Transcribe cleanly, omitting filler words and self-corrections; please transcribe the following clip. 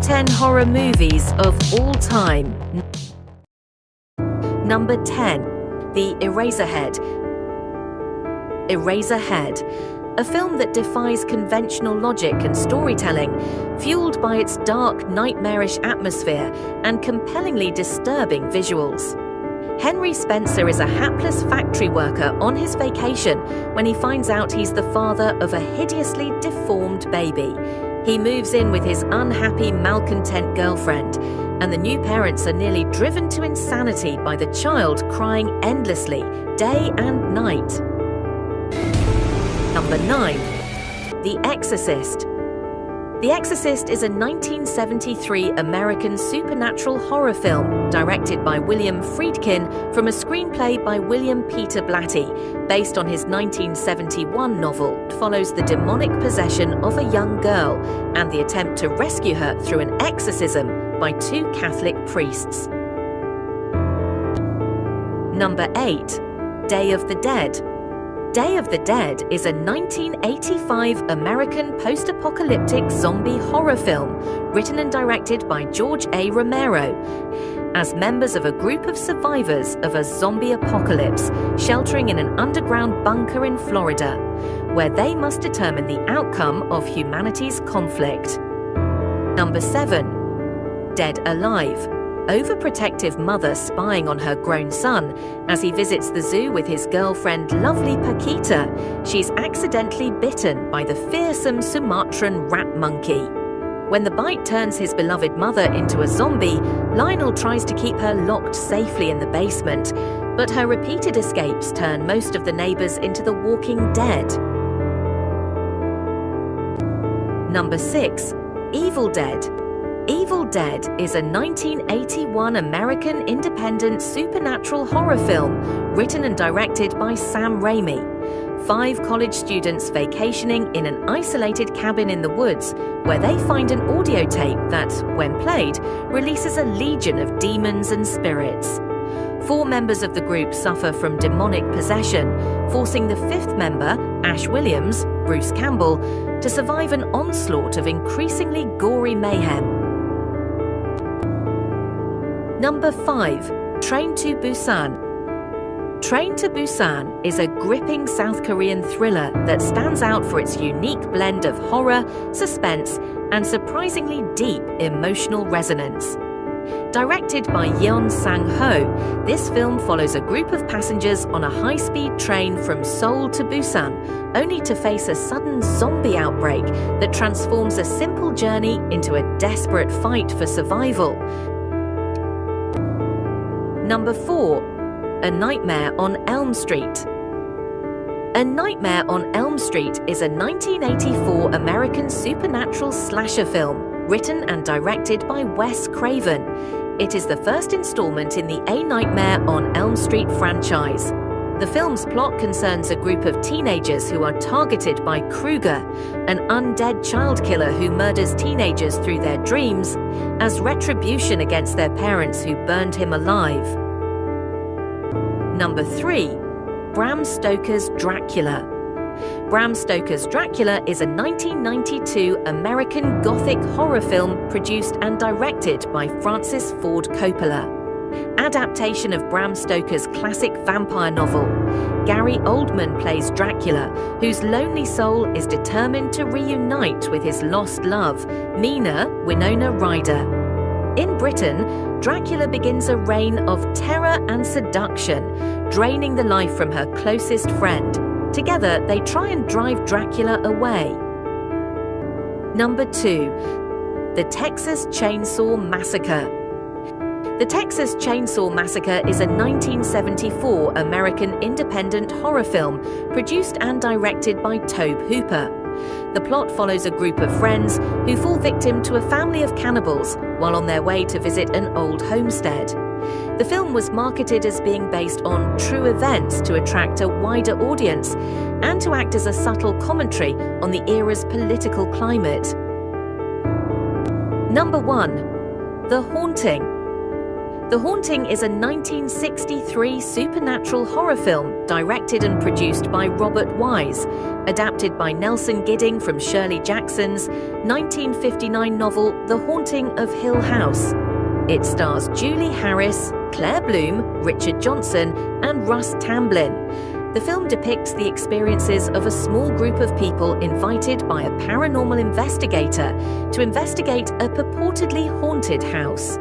10 horror movies of all time. Number 10. The Eraserhead. Eraserhead, a film that defies conventional logic and storytelling, fueled by its dark, nightmarish atmosphere and compellingly disturbing visuals. Henry Spencer is a hapless factory worker on his vacation when he finds out he's the father of a hideously deformed baby. He moves in with his unhappy, malcontent girlfriend, and the new parents are nearly driven to insanity by the child crying endlessly, day and night. Number 9. The Exorcist. The Exorcist is a 1973 American supernatural horror film directed by William Friedkin from a screenplay by William Peter Blatty, based on his 1971 novel. It follows the demonic possession of a young girl and the attempt to rescue her through an exorcism by 2 Catholic priests. Number 8. Day of the Dead. Day of the Dead is a 1985 American post-apocalyptic zombie horror film written and directed by George A. Romero as members of a group of survivors of a zombie apocalypse sheltering in an underground bunker in Florida, where they must determine the outcome of humanity's conflict. Number 7. Dead Alive. Overprotective mother spying on her grown son as he visits the zoo with his girlfriend lovely Paquita. She's accidentally bitten by the fearsome Sumatran rat monkey. When the bite turns his beloved mother into a zombie, Lionel tries to keep her locked safely in the basement, but her repeated escapes turn most of the neighbors into the walking dead. Number 6. Evil Dead. Evil Dead is a 1981 American independent supernatural horror film written and directed by Sam Raimi. 5 college students vacationing in an isolated cabin in the woods where they find an audio tape that, when played, releases a legion of demons and spirits. 4 members of the group suffer from demonic possession, forcing the 5th member, Ash Williams, Bruce Campbell, to survive an onslaught of increasingly gory mayhem. Number 5. Train to Busan. Train to Busan is a gripping South Korean thriller that stands out for its unique blend of horror, suspense, and surprisingly deep emotional resonance. Directed by Yeon Sang-ho, this film follows a group of passengers on a high-speed train from Seoul to Busan, only to face a sudden zombie outbreak that transforms a simple journey into a desperate fight for survival. Number 4. A Nightmare on Elm Street. A Nightmare on Elm Street is a 1984 American supernatural slasher film written and directed by Wes Craven. It is the first installment in the A Nightmare on Elm Street franchise. The film's plot concerns a group of teenagers who are targeted by Krueger, an undead child killer who murders teenagers through their dreams, as retribution against their parents who burned him alive. Number 3. Bram Stoker's Dracula. Bram Stoker's Dracula is a 1992 American Gothic horror film produced and directed by Francis Ford Coppola. Adaptation of Bram Stoker's classic vampire novel. Gary Oldman plays Dracula, whose lonely soul is determined to reunite with his lost love, Mina Winona Ryder. In Britain, Dracula begins a reign of terror and seduction, draining the life from her closest friend. Together, they try and drive Dracula away. Number 2. The Texas Chainsaw Massacre. The Texas Chainsaw Massacre is a 1974 American independent horror film produced and directed by Tobe Hooper. The plot follows a group of friends who fall victim to a family of cannibals while on their way to visit an old homestead. The film was marketed as being based on true events to attract a wider audience and to act as a subtle commentary on the era's political climate. Number 1. The Haunting. The Haunting is a 1963 supernatural horror film directed and produced by Robert Wise, adapted by Nelson Gidding from Shirley Jackson's 1959 novel The Haunting of Hill House. It stars Julie Harris, Claire Bloom, Richard Johnson, and Russ Tamblyn. The film depicts the experiences of a small group of people invited by a paranormal investigator to investigate a purportedly haunted house.